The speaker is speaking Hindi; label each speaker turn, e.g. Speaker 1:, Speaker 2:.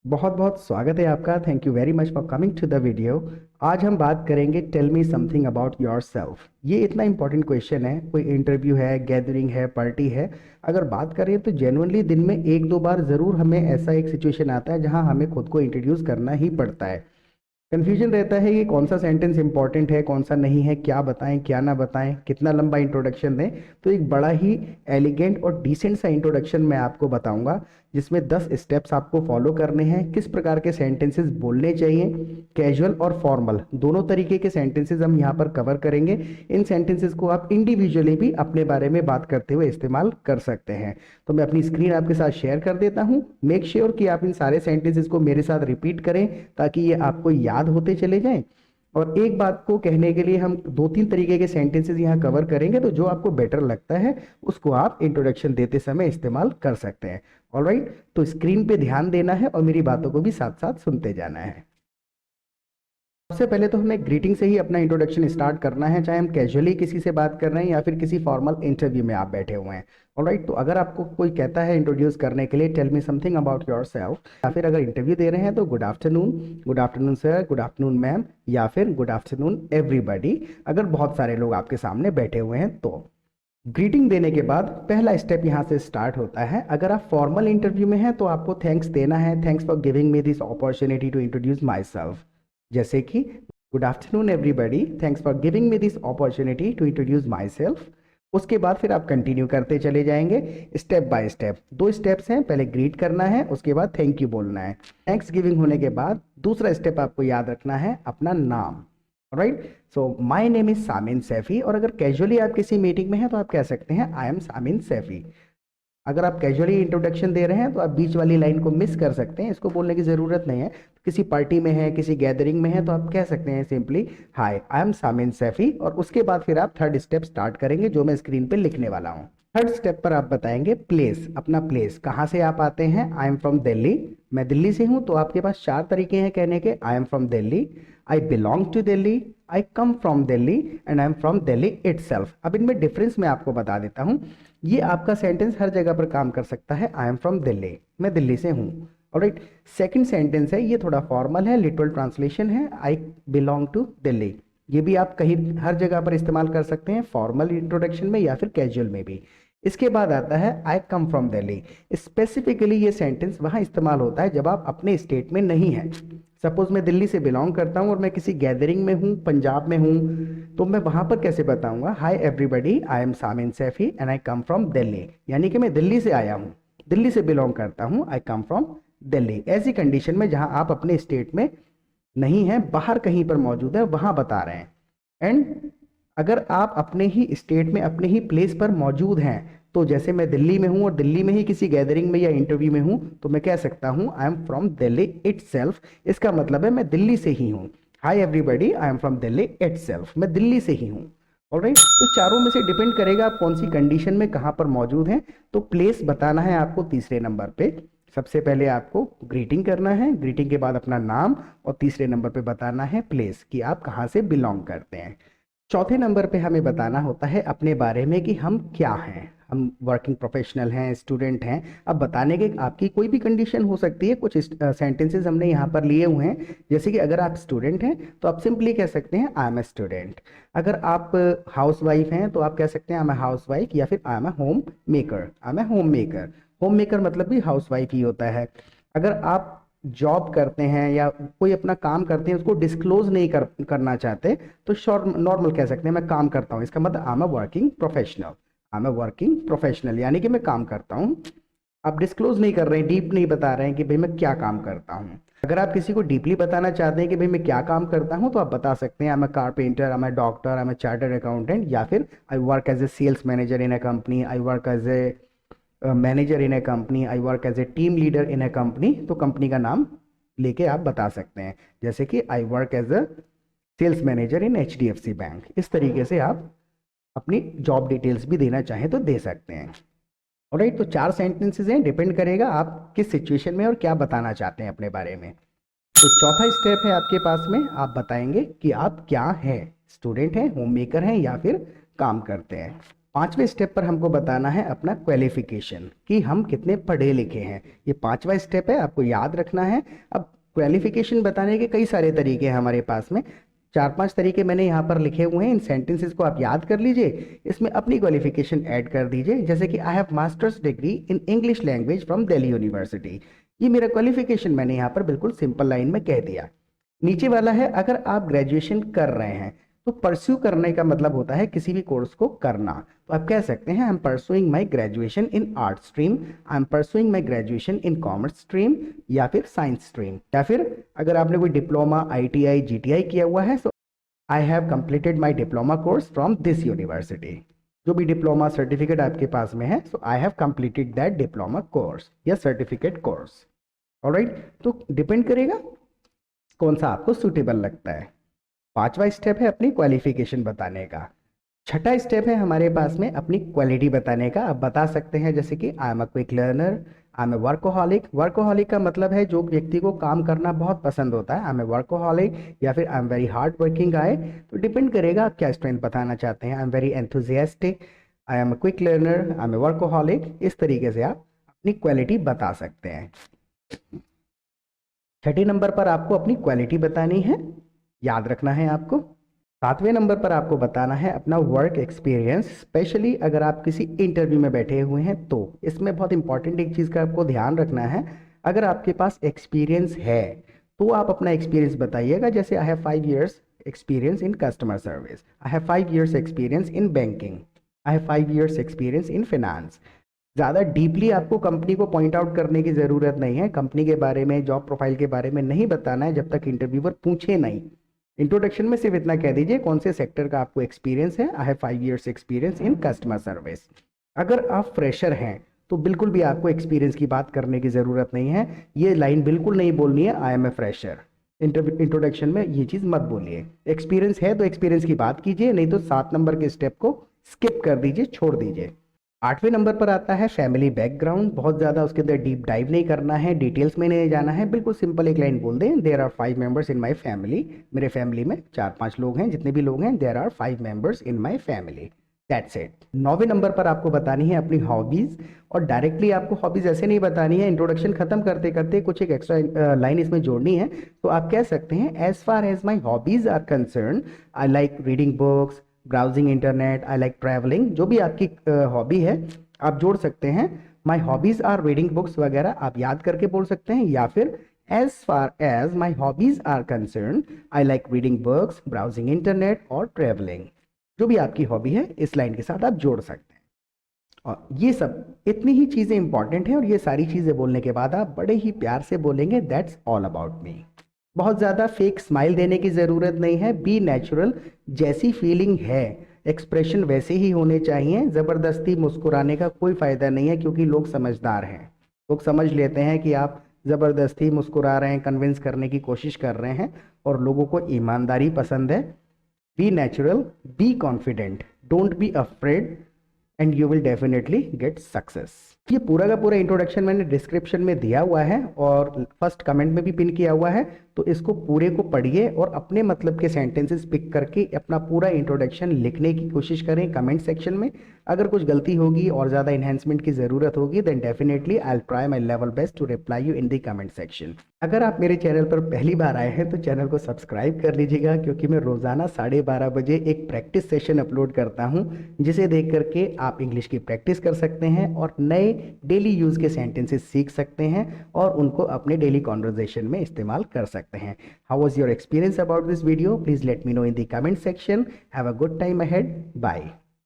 Speaker 1: बहुत बहुत स्वागत है आपका। Thank you very much for coming to the video. आज हम बात करेंगे tell me something about yourself. ये इतना इंपॉर्टेंट क्वेश्चन है। कोई इंटरव्यू है, गैदरिंग है, पार्टी है, अगर बात करें तो जेनुअनली दिन में एक दो बार ज़रूर हमें ऐसा एक सिचुएशन आता है जहां हमें खुद को इंट्रोड्यूस करना ही पड़ता है। कन्फ्यूजन रहता है कि कौन सा सेंटेंस इंपॉर्टेंट है, कौन सा नहीं है, क्या बताएं क्या ना बताएं, कितना लंबा इंट्रोडक्शन दें। तो एक बड़ा ही एलिगेंट और डिसेंट सा इंट्रोडक्शन मैं आपको बताऊंगा, जिसमें 10 स्टेप्स आपको फॉलो करने हैं। किस प्रकार के सेंटेंसेस बोलने चाहिए, कैजुअल और फॉर्मल दोनों तरीके के सेंटेंसेस हम यहाँ पर कवर करेंगे। इन सेंटेंसेस को आप इंडिविजुअली भी अपने बारे में बात करते हुए इस्तेमाल कर सकते हैं। तो मैं अपनी स्क्रीन आपके साथ शेयर कर देता हूँ। मेक श्योर कि आप इन सारे सेंटेंसेस को मेरे साथ रिपीट करें ताकि ये आपको याद होते चले जाएं। और एक बात को कहने के लिए हम दो तीन तरीके के सेंटेंसेस यहाँ कवर करेंगे, तो जो आपको बेटर लगता है उसको आप इंट्रोडक्शन देते समय इस्तेमाल कर सकते हैं। ऑलराइट, तो स्क्रीन पे ध्यान देना है और मेरी बातों को भी साथ साथ सुनते जाना है। सबसे पहले तो हमें ग्रीटिंग से ही अपना इंट्रोडक्शन स्टार्ट करना है, चाहे हम कैजुअली किसी से बात कर रहे हैं या फिर किसी फॉर्मल इंटरव्यू में आप बैठे हुए हैं। ऑलराइट, तो अगर आपको कोई कहता है इंट्रोड्यूस करने के लिए tell me something about yourself, या फिर अगर इंटरव्यू दे रहे हैं तो good afternoon sir, good afternoon ma'am, या फिर गुड आफ्टरनून एवरीबॉडी, अगर बहुत सारे लोग आपके सामने बैठे हुए हैं तो। ग्रीटिंग देने के बाद पहला स्टेप यहाँ से स्टार्ट होता है। अगर आप फॉर्मल इंटरव्यू में हैं तो आपको थैंक्स देना है। Thanks for giving me this opportunity to introduce myself, जैसे कि good afternoon everybody, thanks for giving me this opportunity to introduce myself. उसके बाद फिर आप कंटिन्यू करते चले जाएंगे स्टेप बाय स्टेप। दो स्टेप्स हैं, पहले ग्रीट करना है, उसके बाद थैंक यू बोलना है। थैंक्स गिविंग होने के बाद दूसरा स्टेप आपको याद रखना है अपना नाम। Right, so my name is Samin Saifi, और अगर कैजुअली आप किसी मीटिंग में हैं तो आप कह सकते हैं आई एम सामिन सैफी। अगर आप कैजुअली इंट्रोडक्शन दे रहे हैं तो आप बीच वाली लाइन को मिस कर सकते हैं, इसको बोलने की ज़रूरत नहीं है। किसी पार्टी में है, किसी गैदरिंग में है, तो आप कह सकते हैं simply hi I am Samin Saifi, और उसके बाद फिर आप थर्ड स्टेप स्टार्ट करेंगे जो मैं स्क्रीन पे लिखने वाला हूँ। थर्ड स्टेप पर आप बताएंगे प्लेस, अपना प्लेस, कहाँ से आप आते हैं। आई एम फ्रॉम दिल्ली, मैं दिल्ली से हूँ, तो आपके पास चार तरीके हैं कहने के। I am from Delhi, I belong to Delhi, I come from Delhi, and I am from Delhi itself. अब इनमें डिफरेंस मैं आपको बता देता हूँ। ये आपका सेंटेंस हर जगह पर काम कर सकता है। आई एम फ्रॉम दिल्ली, मैं दिल्ली से हूँ। ऑलराइट, सेकंड सेंटेंस है, ये थोड़ा फॉर्मल है, लिटरल ट्रांसलेशन है, आई बिलोंग टू दिल्ली। ये भी आप कहीं हर जगह पर इस्तेमाल कर सकते हैं, फॉर्मल इंट्रोडक्शन में या फिर कैजुअल में भी। इसके बाद आता है आई कम फ्रॉम दिल्ली। स्पेसिफिकली ये सेंटेंस वहाँ इस्तेमाल होता है जब आप अपने स्टेट में नहीं हैं। सपोज मैं दिल्ली से बिलोंग करता हूँ और मैं किसी गैदरिंग में हूँ, पंजाब में हूँ, तो मैं वहाँ पर कैसे बताऊँगा hi everybody, I am Samin Saifi and I come from Delhi, यानी कि मैं दिल्ली से आया हूँ, दिल्ली से बिलोंग करता हूँ, आई कम फ्रॉम दिल्ली। ऐसी कंडीशन में जहाँ आप अपने स्टेट में नहीं हैं, बाहर कहीं पर मौजूद है, वहाँ बता रहे हैं। एंड अगर आप अपने ही स्टेट में, अपने ही प्लेस पर मौजूद हैं, तो जैसे मैं दिल्ली में हूं और दिल्ली में ही किसी गैदरिंग में या इंटरव्यू में हूं, तो मैं कह सकता हूं आई एम फ्रॉम दिल्ली इटसेल्फ। इसका मतलब है मैं दिल्ली से ही हूं। हाय everybody, I am from Delhi itself, मैं दिल्ली से ही हूं। ऑलराइट, तो चारों में से डिपेंड करेगा आप कौन सी कंडीशन में कहां पर मौजूद हैं। तो प्लेस बताना है आपको तीसरे नंबर पे। सबसे पहले आपको ग्रीटिंग करना है, ग्रीटिंग के बाद अपना नाम, और तीसरे नंबर पे बताना है प्लेस कि आप कहाँ से बिलोंग करते हैं। चौथे नंबर पे हमें बताना होता है अपने बारे में कि हम क्या हैं। हम वर्किंग प्रोफेशनल हैं, स्टूडेंट हैं। अब बताने के आपकी कोई भी कंडीशन हो सकती है। कुछ सेंटेंसेस हमने यहाँ पर लिए हुए हैं, जैसे कि अगर आप स्टूडेंट हैं तो आप सिंपली कह सकते हैं आई एम ए स्टूडेंट। अगर आप हाउस वाइफ हैं तो आप कह सकते हैं I am a housewife, या फिर I am a homemaker. I am a homemaker, homemaker मतलब भी हाउस वाइफ ही होता है। अगर आप जॉब करते हैं या कोई अपना काम करते हैं, उसको डिस्क्लोज नहीं करना चाहते, तो शॉर्ट नॉर्मल कह सकते हैं मैं काम करता हूँ। इसका मतलब आई am a working professional, I am a working professional, यानी कि मैं काम करता हूँ। आप डिस्क्लोज नहीं कर रहे हैं, डीप नहीं बता रहे हैं कि भाई मैं क्या काम करता हूँ। अगर आप किसी को डीपली बताना चाहते हैं कि भाई मैं क्या काम करता हूँ, तो आप बता सकते हैं I am a carpenter, I am a doctor, I am a chartered accountant, या फिर I work as a sales manager in a company, I work as a manager in a company, I work as a team leader in a company. तो कंपनी का नाम लेके आप बता सकते हैं, जैसे कि I work as a sales manager in HDFC bank. इस तरीके से आप अपनी जॉब डिटेल्स भी देना चाहें तो दे सकते हैं। ऑलराइट, तो चार सेंटेंसेस हैं, डिपेंड करेगा आप किस सिचुएशन में और क्या बताना चाहते हैं अपने बारे में। तो चौथा स्टेप है आपके पास में, आप बताएंगे कि आप क्या हैं, स्टूडेंट हैं, होम मेकर हैं, या फिर काम करते हैं। 5वें स्टेप पर हमको बताना है अपना क्वालिफिकेशन कि हम कितने पढ़े लिखे हैं। ये 5वां स्टेप है, आपको याद रखना है। अब क्वालिफिकेशन बताने के कई सारे तरीके हैं हमारे पास में, 4-5 तरीके मैंने यहाँ पर लिखे हुए हैं। इन सेंटेंसेस को आप याद कर लीजिए, इसमें अपनी क्वालिफिकेशन ऐड कर दीजिए। जैसे कि I have masters degree in English language from Delhi university, ये मेरा क्वालिफिकेशन मैंने यहाँ पर बिल्कुल सिंपल लाइन में कह दिया। नीचे वाला है, अगर आप ग्रेजुएशन कर रहे हैं तो परस्यू करने का मतलब होता है किसी भी कोर्स को करना। तो आप कह सकते हैं I am pursuing my graduation in art stream, I am pursuing my graduation in commerce stream या फिर साइंस स्ट्रीम। या फिर अगर आपने कोई डिप्लोमा, ITI, GTI किया हुआ है तो I have completed my diploma course from this university. जो भी डिप्लोमा सर्टिफिकेट आपके पास में है, so I have completed that diploma course या सर्टिफिकेट कोर्स। ऑलराइट, तो डिपेंड करेगा कौन सा आपको सूटेबल लगता है। 5वां स्टेप है अपनी क्वालिफिकेशन बताने का। 6ठा स्टेप है हमारे पास में अपनी क्वालिटी बताने का। आप बता सकते हैं जैसे कि I am a quick learner, I am a workaholic. Workaholic का मतलब है जो व्यक्ति को काम करना बहुत पसंद होता है, आई एम ए वर्कोहॉलिक। या फिर I am very hard working guy. तो डिपेंड करेगा आप क्या स्ट्रेंथ बताना चाहते हैं। I am very enthusiastic, I am a quick learner, I am a workaholic. इस तरीके से आप अपनी क्वालिटी बता सकते हैं। 6ठे नंबर पर आपको अपनी क्वालिटी बतानी है, याद रखना है आपको। 7वें नंबर पर आपको बताना है अपना वर्क एक्सपीरियंस, स्पेशली अगर आप किसी इंटरव्यू में बैठे हुए हैं तो इसमें बहुत इंपॉर्टेंट एक चीज़ का आपको ध्यान रखना है। अगर आपके पास एक्सपीरियंस है तो आप अपना एक्सपीरियंस बताइएगा। जैसे I have 5 years experience in customer service, I have 5 years experience in banking, I have 5 years experience in finance. ज़्यादा डीपली आपको कंपनी को पॉइंट आउट करने की ज़रूरत नहीं है। कंपनी के बारे में, जॉब प्रोफाइल के बारे में नहीं बताना है जब तक इंटरव्यूअर पूछे नहीं। इंट्रोडक्शन में सिर्फ इतना कह दीजिए कौन से सेक्टर का आपको एक्सपीरियंस है। I have 5 years experience in customer service. अगर आप फ्रेशर हैं तो बिल्कुल भी आपको एक्सपीरियंस की बात करने की ज़रूरत नहीं है। ये लाइन बिल्कुल नहीं बोलनी है I am a fresher. Introduction में ये चीज़ मत बोलिए। एक्सपीरियंस है तो एक्सपीरियंस की बात कीजिए, नहीं तो 7 नंबर के स्टेप को स्किप कर दीजिए, छोड़ दीजिए। 8वें नंबर पर आता है फैमिली बैकग्राउंड। बहुत ज़्यादा उसके अंदर डीप डाइव नहीं करना है, डिटेल्स में नहीं जाना है, बिल्कुल सिंपल एक लाइन बोल दें, there are 5 members in my family. मेरे फैमिली में 4-5 लोग हैं, जितने भी लोग हैं, there are 5 members in my family, that's it. 9वें नंबर पर आपको बतानी है अपनी हॉबीज़, और डायरेक्टली आपको हॉबीज़ ऐसे नहीं बतानी है। इंट्रोडक्शन खत्म करते करते कुछ एक एक्स्ट्रा लाइन इसमें जोड़नी है। तो आप कह सकते हैं as far as my hobbies are concern, I like reading books, browsing internet, I like travelling. जो भी आपकी हॉबी है आप जोड़ सकते हैं। My hobbies are reading books वगैरह आप याद करके बोल सकते हैं, या फिर as far as my hobbies are concern, I like reading books, browsing internet और ट्रैवलिंग। जो भी आपकी हॉबी है इस लाइन के साथ आप जोड़ सकते हैं। और ये सब इतनी ही चीज़ें इंपॉर्टेंट हैं, और ये सारी चीज़ें बोलने के बाद आप बड़े ही प्यार से बोलेंगे दैट्स ऑल अबाउट मी। बहुत ज़्यादा फेक स्माइल देने की ज़रूरत नहीं है, बी नेचुरल। जैसी फीलिंग है एक्सप्रेशन वैसे ही होने चाहिए। ज़बरदस्ती मुस्कुराने का कोई फ़ायदा नहीं है, क्योंकि लोग समझदार हैं, लोग समझ लेते हैं कि आप ज़बरदस्ती मुस्कुरा रहे हैं, कन्विंस करने की कोशिश कर रहे हैं, और लोगों को ईमानदारी पसंद है। Be natural, be confident, don't be afraid and you will definitely get success. ये पूरा का पूरा इंट्रोडक्शन मैंने डिस्क्रिप्शन में दिया हुआ है और फर्स्ट कमेंट में भी पिन किया हुआ है, तो इसको पूरे को पढ़िए और अपने मतलब के सेंटेंसेस पिक करके अपना पूरा इंट्रोडक्शन लिखने की कोशिश करें कमेंट सेक्शन में। अगर कुछ गलती होगी और ज़्यादा इन्हेंसमेंट की ज़रूरत होगी then definitely I will try my level best to reply you in the comment section. अगर आप मेरे चैनल पर पहली बार आए हैं तो चैनल को सब्सक्राइब कर लीजिएगा, क्योंकि मैं रोज़ाना 12:30 बजे एक प्रैक्टिस सेशन अपलोड करता हूँ, जिसे देख करके आप इंग्लिश की प्रैक्टिस कर सकते हैं और नए डेली यूज़ के सेंटेंसेस सीख सकते हैं और उनको अपने डेली कॉन्वर्जेशन में इस्तेमाल कर सकते हैं। How was your experience about this video? Please let me know in the comment section. Have a good time ahead. Bye.